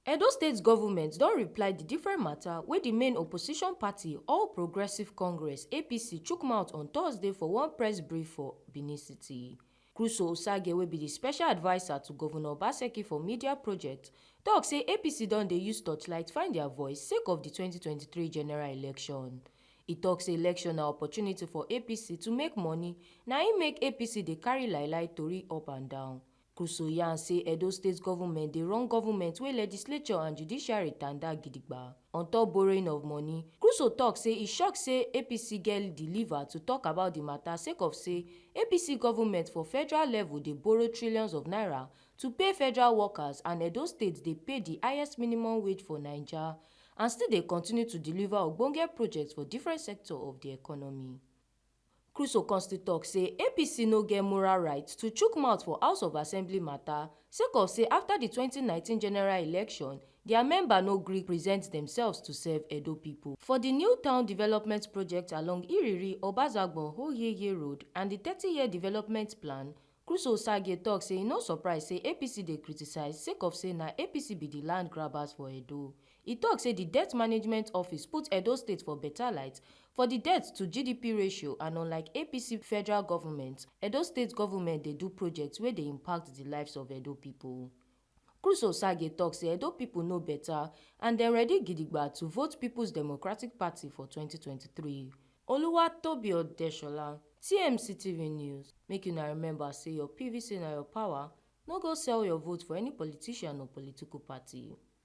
Edo State government don reply di different mata wey di main opposition party All Progressive Congress (APC) chook mouth on Thursday for one press brief for Benin City. Crusoe Osagie, wey be di special adviser to Governor Obaseki for media project, tok say APC don dey use torchlight find dia voice sake of di 2023 general election. E tok say election na opportunity for APC to make money, na im make APC dey carry lie tori up and down. Crusoe yarn say Edo State government dey run government wey legislature and judiciary tanda gidigba. On top borrowing of money, Crusoe tok say e shock say APC get di liver to tok about di matter sake of say APC government for federal level dey borrow trillions of naira to pay federal workers, and Edo State dey pay di highest minimum wage for Naija and still dey continue to deliver ogbonge projects for different sectors of di economy. Crusoe con still tok say APC no get moral right to chook mouth for House of Assembly matter sake of say after di 2019 general election, dia member no gree present themselves to serve Edo pipo. For di new town development project along Iriri-Obazagbon-Oyeye Road and di 30-year development plan, Crusoe Osagie tok say e no surprise say APC dey criticise sake of say na APC be di land grabbers for Edo. E tok say di debt management office put Edo State for beta light for di debt to GDP ratio, and unlike APC federal government, Edo State government dey do projects wey dey impact di lives of Edo pipo. Crusoe Osagie tok say Edo pipo know beta and dem ready gidigba to vote People's Democratic Party for 2023. Oluwatobi Odeshola, TMC TV News. Make una remember say your PVC na your power. No go sell your vote for any politician or political party.